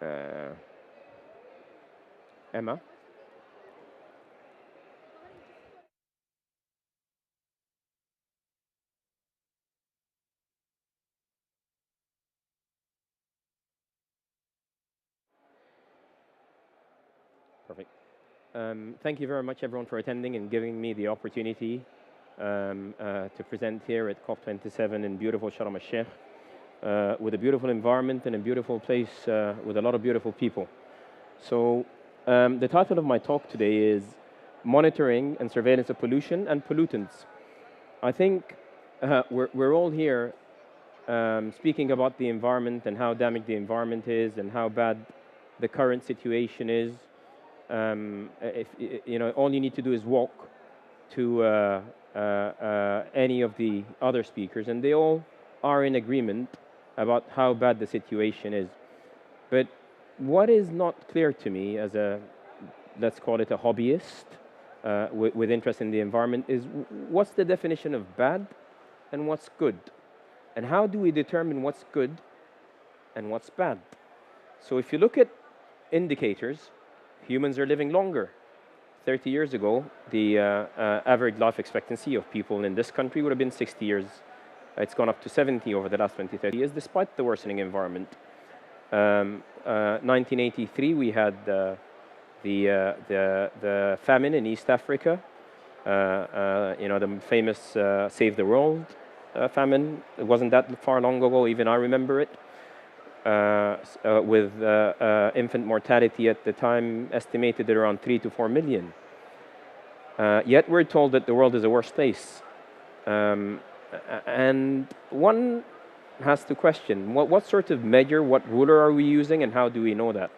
Uh, Emma? Perfect. Thank you very much, everyone, for attending and giving me the opportunity to present here at COP27 in beautiful Sharm el-Sheikh with a beautiful environment and a beautiful place with a lot of beautiful people. So the title of my talk today is Monitoring and Surveillance of Pollution and Pollutants. I think we're all here speaking about the environment and how damaged the environment is and how bad the current situation is. If you know, all you need to do is walk to any of the other speakers, and they all are in agreement about how bad the situation is. But what is not clear to me as a, let's call it a hobbyist with interest in the environment, is what's the definition of bad and what's good? And how do we determine what's good and what's bad? So if you look at indicators, humans are living longer. 30 years ago, the average life expectancy of people in this country would have been 60 years. It's gone up to 70 over the last 20, 30 years, despite the worsening environment. 1983, we had the famine in East Africa. You know, the famous Save the World famine. It wasn't that far long ago, even I remember it. With infant mortality at the time estimated at around 3 to 4 million. Yet we're told that the world is a worse place. And one has to question, what sort of measure, what ruler are we using, and how do we know that?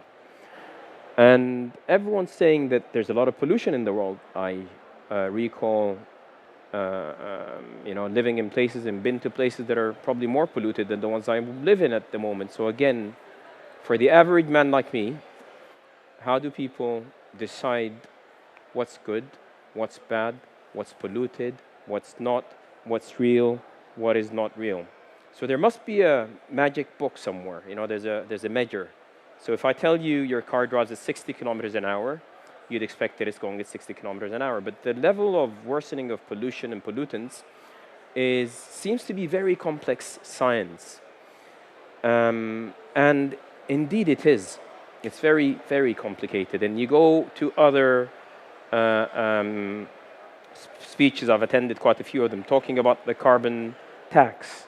And everyone's saying that there's a lot of pollution in the world. I recall you know, living in places and been to places that are probably more polluted than the ones I live in at the moment. So again, for the average man like me, how do people decide what's good, what's bad, what's polluted, what's not, what's real, what is not real? So there must be a magic book somewhere. You know, there's a measure. So if I tell you your car drives at 60 kilometers an hour, you'd expect that it's going at 60 kilometers an hour. But the level of worsening of pollution and pollutants seems to be very complex science. And indeed it is. It's very, very complicated. And you go to other speeches, I've attended quite a few of them, talking about the carbon tax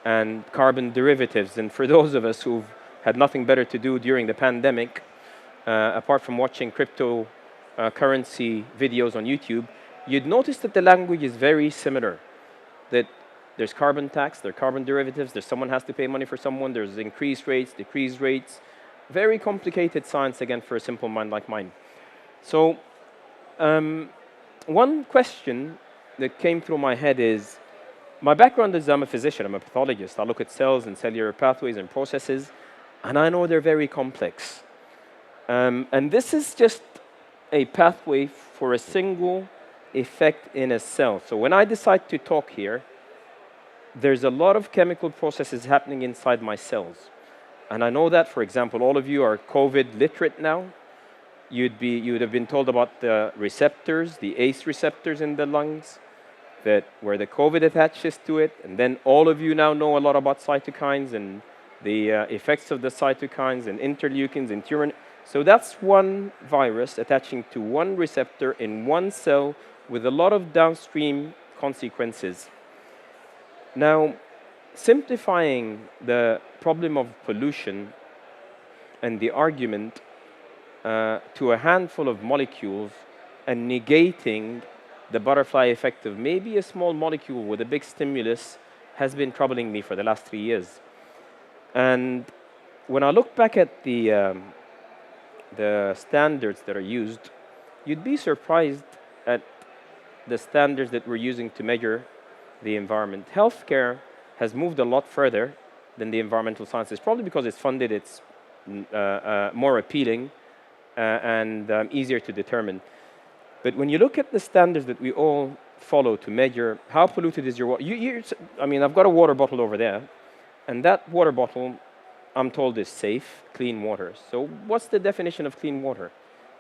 and carbon derivatives. And for those of us who've had nothing better to do during the pandemic, apart from watching cryptocurrency videos on YouTube, you'd notice that the language is very similar. That there's carbon tax, there are carbon derivatives, there's someone has to pay money for someone, there's increased rates, decreased rates. Very complicated science, again, for a simple mind like mine. So, one question that came through my head is, my background is I'm a physician, I'm a pathologist. I look at cells and cellular pathways and processes, and I know they're very complex. And this is just a pathway for a single effect in a cell. So when I decide to talk here, there's a lot of chemical processes happening inside my cells. And I know that, for example, all of you are COVID literate now. You would have been told about the receptors, the ACE receptors in the lungs, that where the COVID attaches to it. And then all of you now know a lot about cytokines and the effects of the cytokines and interleukins and turin. So that's one virus attaching to one receptor in one cell with a lot of downstream consequences. Now, simplifying the problem of pollution and the argument to a handful of molecules and negating the butterfly effect of maybe a small molecule with a big stimulus has been troubling me for the last 3 years. And when I look back at the standards that are used, you'd be surprised at the standards that we're using to measure the environment. Healthcare has moved a lot further than the environmental sciences, probably because it's funded, it's more appealing and easier to determine. But when you look at the standards that we all follow to measure how polluted is your water, I mean, I've got a water bottle over there, and that water bottle I'm told, is safe, clean water. So what's the definition of clean water?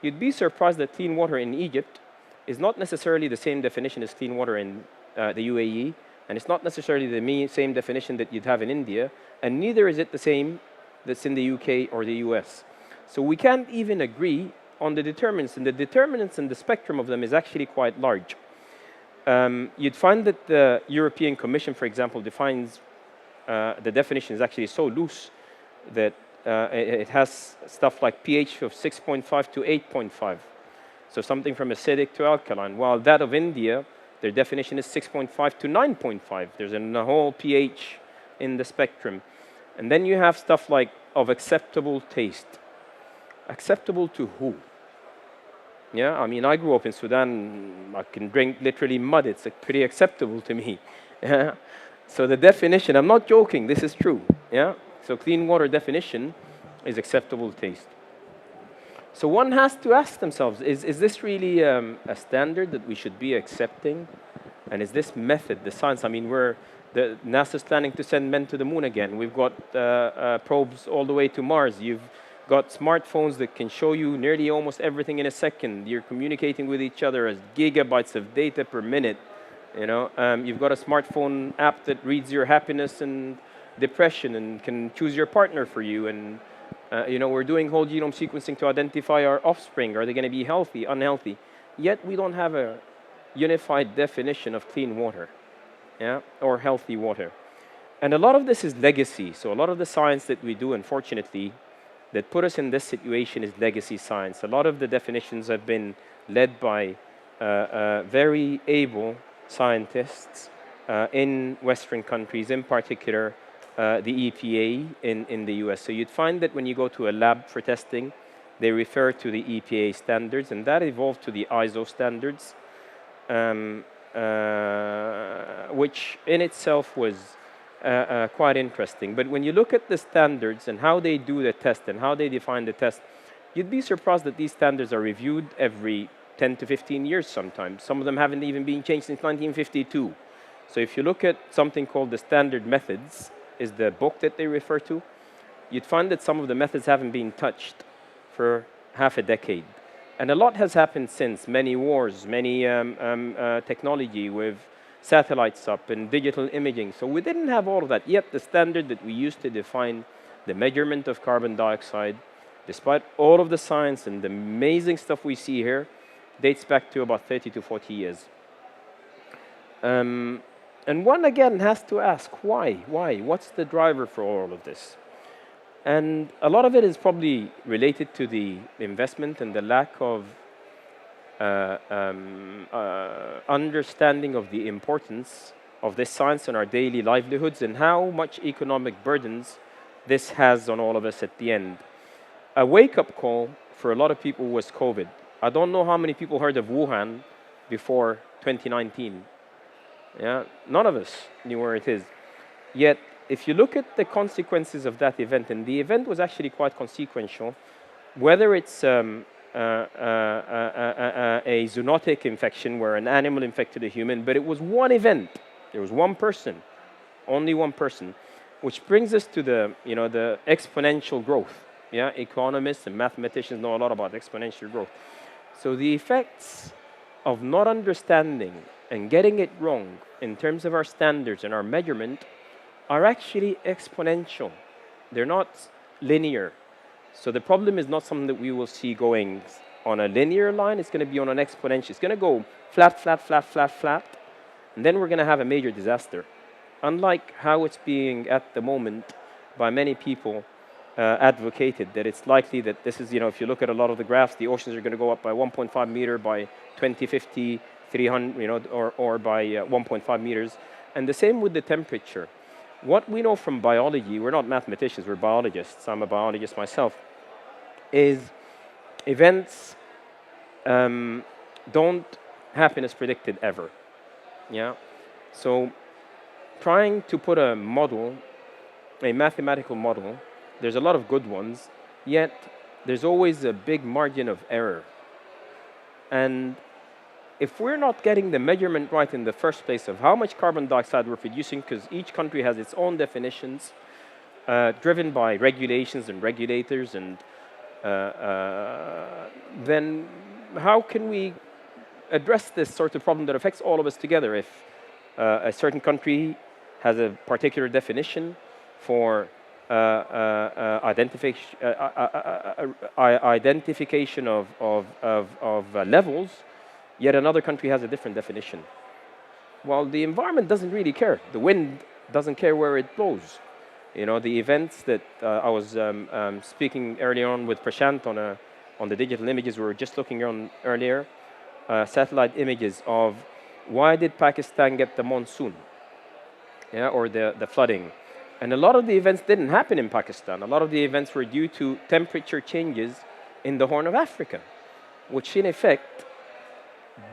You'd be surprised that clean water in Egypt is not necessarily the same definition as clean water in the UAE, and it's not necessarily the same definition that you'd have in India, and neither is it the same that's in the UK or the US. So we can't even agree on the determinants, and the determinants and the spectrum of them is actually quite large. You'd find that the European Commission, for example, defines the definition is actually so loose that it has stuff like pH of 6.5 to 8.5. So something from acidic to alkaline, while that of India, their definition is 6.5 to 9.5. There's a whole pH in the spectrum. And then you have stuff like of acceptable taste. Acceptable to who? Yeah, I mean, I grew up in Sudan. I can drink literally mud. It's pretty acceptable to me. Yeah. So the definition, I'm not joking, this is true. Yeah. So clean water definition is acceptable taste. So one has to ask themselves, is this really a standard that we should be accepting? And is this method, the science, I mean, NASA's planning to send men to the moon again. We've got probes all the way to Mars. You've got smartphones that can show you nearly almost everything in a second. You're communicating with each other as gigabytes of data per minute. You know, you've got a smartphone app that reads your happiness and depression and can choose your partner for you. And you know, we're doing whole genome sequencing to identify our offspring. Are they going to be healthy, unhealthy? Yet we don't have a unified definition of clean water, yeah, or healthy water. And a lot of this is legacy. So a lot of the science that we do, unfortunately, that put us in this situation is legacy science. A lot of the definitions have been led by very able scientists in Western countries, in particular the EPA in the US. So you'd find that when you go to a lab for testing, they refer to the EPA standards, and that evolved to the ISO standards, which in itself was quite interesting. But when you look at the standards and how they do the test and how they define the test, you'd be surprised that these standards are reviewed every 10 to 15 years sometimes. Some of them haven't even been changed since 1952. So if you look at something called the standard methods, is the book that they refer to, you'd find that some of the methods haven't been touched for half a decade. And a lot has happened since, many wars, many technology with satellites up and digital imaging. So we didn't have all of that. Yet the standard that we used to define the measurement of carbon dioxide, despite all of the science and the amazing stuff we see here, dates back to about 30 to 40 years. And one, again, has to ask, why? Why? What's the driver for all of this? And a lot of it is probably related to the investment and the lack of understanding of the importance of this science in our daily livelihoods and how much economic burdens this has on all of us at the end. A wake-up call for a lot of people was COVID. I don't know how many people heard of Wuhan before 2019. Yeah, none of us knew where it is. Yet, if you look at the consequences of that event, and the event was actually quite consequential, whether it's a zoonotic infection where an animal infected a human, but it was one event. There was one person, only one person, which brings us to the exponential growth. Yeah, economists and mathematicians know a lot about exponential growth. So the effects of not understanding and getting it wrong in terms of our standards and our measurement are actually exponential. They're not linear. So the problem is not something that we will see going on a linear line. It's going to be on an exponential. It's going to go flat, flat, flat, flat, flat, and then we're going to have a major disaster. Unlike how it's being at the moment by many people advocated, that it's likely that this is, if you look at a lot of the graphs, the oceans are going to go up by 1.5 meter by 2050, 300, or by 1.5 meters. And the same with the temperature. What we know from biology, we're not mathematicians, we're biologists. I'm a biologist myself, is events don't happen as predicted ever. Yeah. So trying to put a model, a mathematical model, there's a lot of good ones, yet there's always a big margin of error. And if we're not getting the measurement right in the first place of how much carbon dioxide we're producing, because each country has its own definitions, driven by regulations and regulators, and then how can we address this sort of problem that affects all of us together? If a certain country has a particular definition for identification of levels, yet another country has a different definition. Well, the environment doesn't really care. The wind doesn't care where it blows. You know, the events that I was speaking earlier on with Prashant on the digital images we were just looking on earlier, satellite images of why did Pakistan get the monsoon, yeah, or the flooding. And a lot of the events didn't happen in Pakistan. A lot of the events were due to temperature changes in the Horn of Africa, which in effect,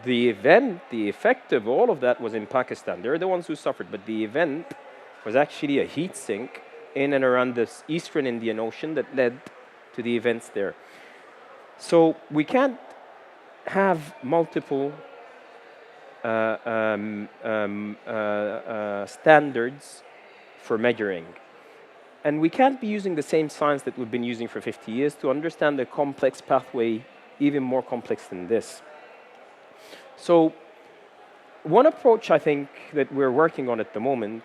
the effect of all of that was in Pakistan. They're the ones who suffered, but the event was actually a heat sink in and around this eastern Indian Ocean that led to the events there. So we can't have multiple standards for measuring. And we can't be using the same science that we've been using for 50 years to understand the complex pathway, even more complex than this. So one approach I think that we're working on at the moment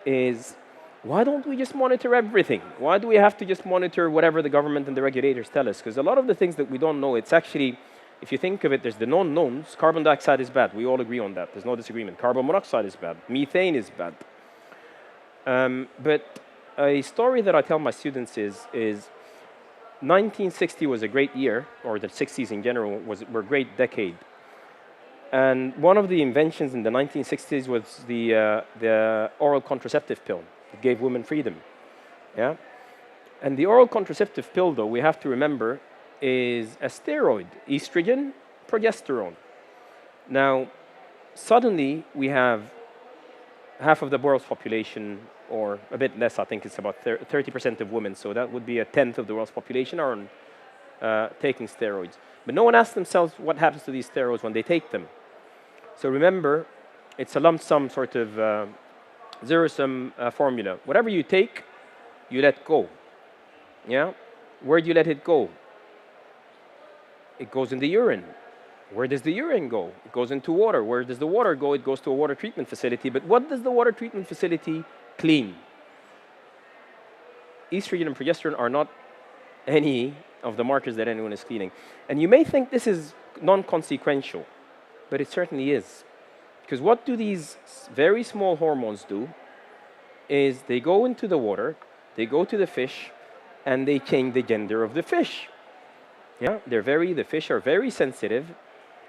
is, why don't we just monitor everything? Why do we have to just monitor whatever the government and the regulators tell us? Because a lot of the things that we don't know, it's actually, if you think of it, there's the known knowns. Carbon dioxide is bad. We all agree on that. There's no disagreement. Carbon monoxide is bad. Methane is bad. But a story that I tell my students is 1960 was a great year, or the 60s in general were a great decade. And one of the inventions in the 1960s was the oral contraceptive pill. It gave women freedom. Yeah? And the oral contraceptive pill, though, we have to remember, is a steroid, estrogen, progesterone. Now, suddenly we have half of the world's population, or a bit less, I think it's about 30% of women, so that would be a tenth of the world's population are taking steroids. But no one asks themselves what happens to these steroids when they take them. So remember, it's a lump sum sort of zero-sum formula. Whatever you take, you let go. Yeah? Where do you let it go? It goes in the urine. Where does the urine go? It goes into water. Where does the water go? It goes to a water treatment facility. But what does the water treatment facility clean? Estrogen and progesterone are not any of the markers that anyone is cleaning. And you may think this is non-consequential, but it certainly is. Because what do these very small hormones do is they go into the water, they go to the fish, and they change the gender of the fish. Yeah, the fish are very sensitive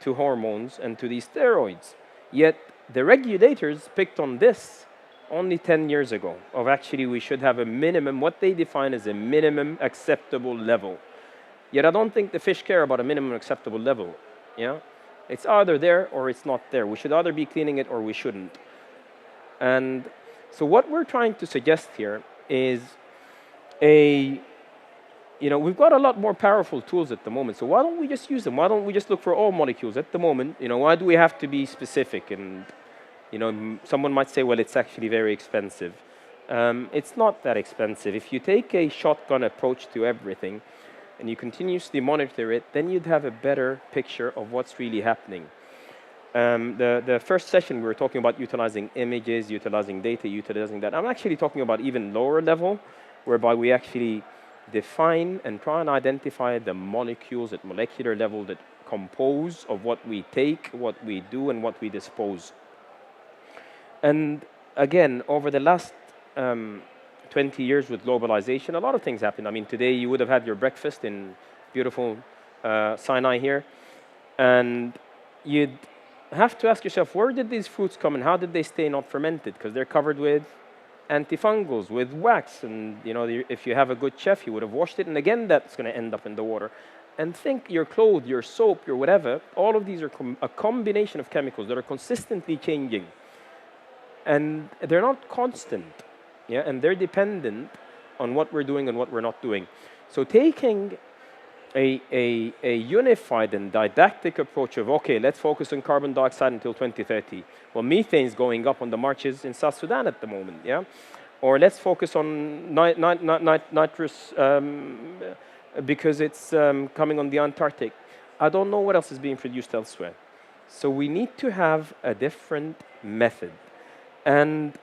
to hormones and to these steroids. Yet the regulators picked on this only 10 years ago, of actually we should have a minimum, what they define as a minimum acceptable level. Yet I don't think the fish care about a minimum acceptable level. Yeah? It's either there or it's not there. We should either be cleaning it or we shouldn't. And so what we're trying to suggest here is we've got a lot more powerful tools at the moment. So why don't we just use them? Why don't we just look for all molecules at the moment? Why do we have to be specific? And someone might say, well, it's actually very expensive. It's not that expensive. If you take a shotgun approach to everything and you continuously monitor it, then you'd have a better picture of what's really happening. The first session, we were talking about utilizing images, utilizing data, utilizing that. I'm actually talking about even lower level, whereby we actually define and try and identify the molecules at molecular level that compose of what we take, what we do, and what we dispose. And again, over the last 20 years with globalization, a lot of things happened. I mean, today you would have had your breakfast in beautiful Sinai here, and you'd have to ask yourself, where did these fruits come and how did they stay not fermented? Because they're covered with antifungals, with wax, and if you have a good chef, you would have washed it, and again, that's going to end up in the water. And think your clothes, your soap, your whatever, all of these are a combination of chemicals that are consistently changing. And they're not constant, yeah, and they're dependent on what we're doing and what we're not doing. So taking a unified and didactic approach of, okay, let's focus on carbon dioxide until 2030. Well, methane's going up on the marches in South Sudan at the moment, yeah? or let's focus on nitrous because it's coming on the Antarctic. I don't know what else is being produced elsewhere. So we need to have a different method. And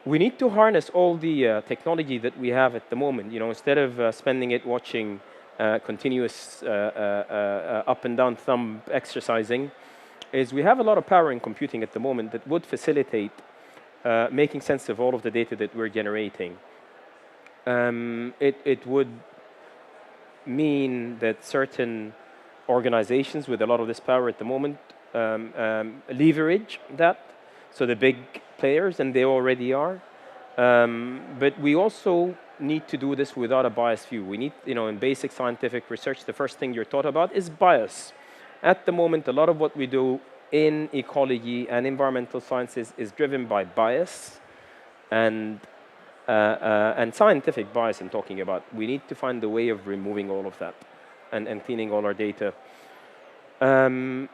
we need to harness all the technology that we have at the moment. You know, instead of spending it watching continuous up and down thumb exercising, is we have a lot of power in computing at the moment that would facilitate making sense of all of the data that we're generating. It would mean that certain organizations with a lot of this power at the moment leverage that, so the big players, and they already are. But we also need to do this without a biased view. We need, you know, in basic scientific research, the first thing you're taught about is bias. At the moment, a lot of what we do in ecology and environmental sciences is driven by bias and scientific bias I'm talking about. We need to find a way of removing all of that and cleaning all our data. And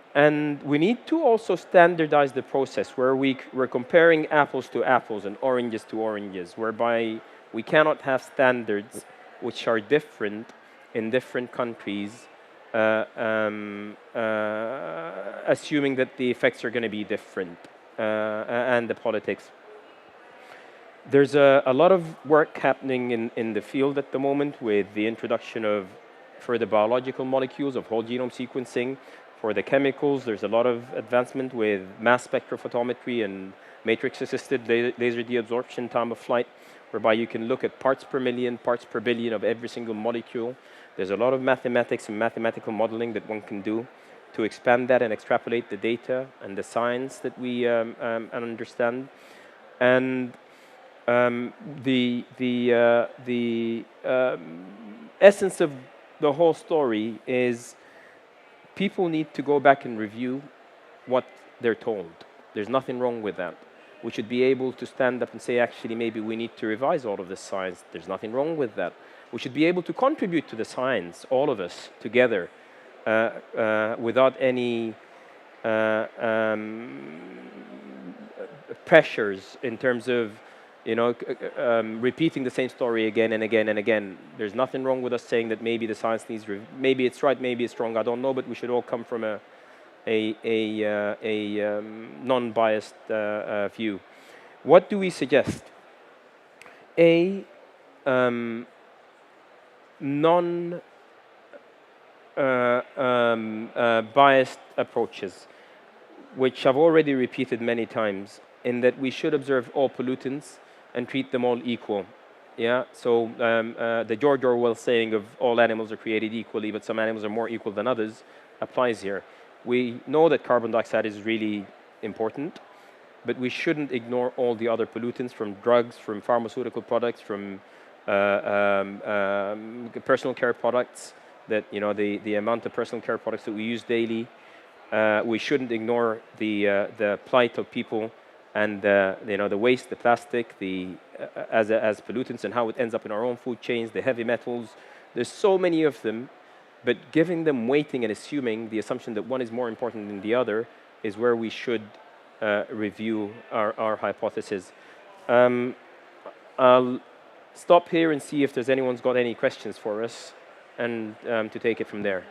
we need to also standardize the process where we're comparing apples to apples and oranges to oranges, whereby we cannot have standards which are different in different countries, assuming that the effects are going to be different, and the politics. There's a lot of work happening in the field at the moment with the introduction of further biological molecules, of whole genome sequencing. For the chemicals, there's a lot of advancement with mass spectrophotometry and matrix-assisted laser deabsorption time of flight, whereby you can look at parts per million, parts per billion of every single molecule. There's a lot of mathematics and mathematical modeling that one can do to expand that and extrapolate the data and the science that we understand. And the essence of the whole story is people need to go back and review what they're told. There's nothing wrong with that. We should be able to stand up and say, actually, maybe we need to revise all of this science. There's nothing wrong with that. We should be able to contribute to the science, all of us, together, without any pressures in terms of, you know, repeating the same story again and again and again. There's nothing wrong with us saying that maybe the science needs, maybe it's right, maybe it's wrong, I don't know, but we should all come from a non-biased view. What do we suggest? Non-biased approaches, which I've already repeated many times, in that we should observe all pollutants and treat them all equal. Yeah, so the George Orwell saying of all animals are created equally, but some animals are more equal than others applies here. We know that carbon dioxide is really important, but we shouldn't ignore all the other pollutants, from drugs, from pharmaceutical products, from personal care products, that, you know, the amount of personal care products that we use daily. We shouldn't ignore the plight of people and you know, the waste, the plastic, as pollutants, and how it ends up in our own food chains, the heavy metals. There's so many of them, but giving them weighting and assuming the assumption that one is more important than the other is where we should review our hypothesis. I'll stop here and see if there's anyone's got any questions for us, and to take it from there.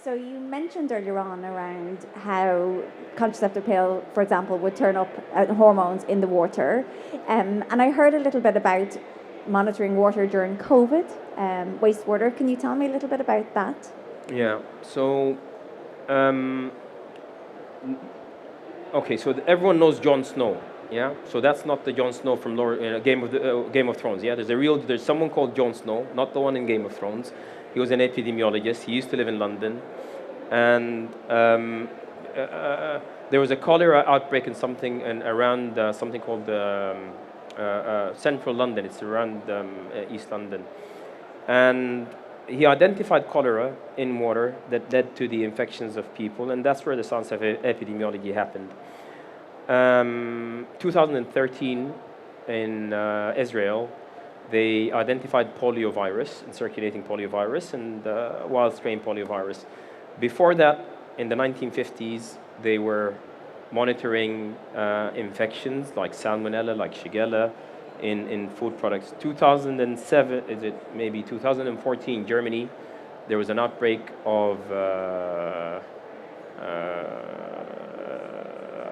So you mentioned earlier on around how contraceptive pill, for example, would turn up hormones in the water. And I heard a little bit about monitoring water during COVID, wastewater. Can you tell me a little bit about that? Yeah, so, okay, so everyone knows Jon Snow, yeah? So that's not the Jon Snow from Game of Thrones, yeah? There's someone called Jon Snow, not the one in Game of Thrones. He was an epidemiologist. He used to live in London. And there was a cholera outbreak in around something called central London. It's around East London. And he identified cholera in water that led to the infections of people, and that's where the science of epidemiology happened. 2013 in Israel, they identified poliovirus and circulating poliovirus and wild strain poliovirus. Before that, in the 1950s, they were monitoring infections like salmonella, like shigella in food products. 2007, is it maybe 2014, Germany, there was an outbreak of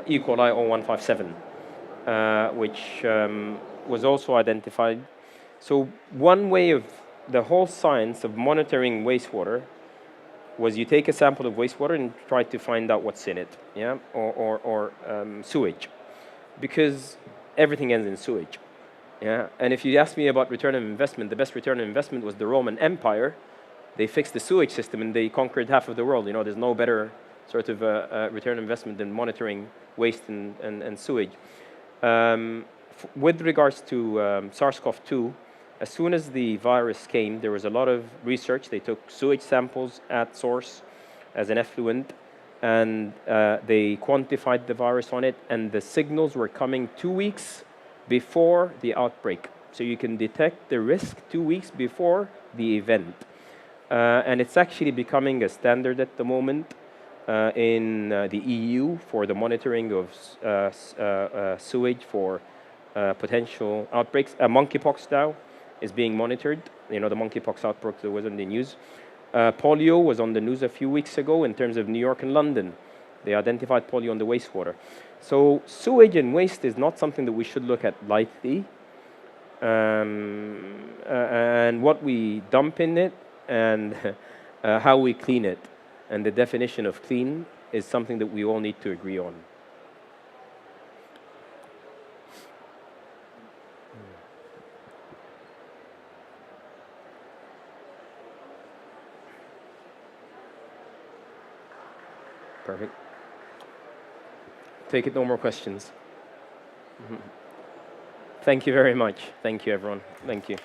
E. coli 0157, which was also identified. So one way of the whole science of monitoring wastewater was you take a sample of wastewater and try to find out what's in it, yeah, or sewage, because everything ends in sewage, yeah. And if you ask me about return on investment, the best return on investment was the Roman Empire. They fixed the sewage system and they conquered half of the world. You know, there's no better sort of return on investment than monitoring waste and sewage. With regards to SARS-CoV-2, as soon as the virus came, there was a lot of research. They took sewage samples at source as an effluent, and they quantified the virus on it, and the signals were coming 2 weeks before the outbreak. So you can detect the risk 2 weeks before the event. And it's actually becoming a standard at the moment in the EU for the monitoring of sewage for potential outbreaks. Monkeypox now is being monitored. You know, the monkeypox outbreak that was on the news. Polio was on the news a few weeks ago in terms of New York and London. They identified polio on the wastewater. So sewage and waste is not something that we should look at lightly. And what we dump in it and how we clean it and the definition of clean is something that we all need to agree on. Perfect. Take it, no more questions. Thank you very much. Thank you, everyone. Thank you.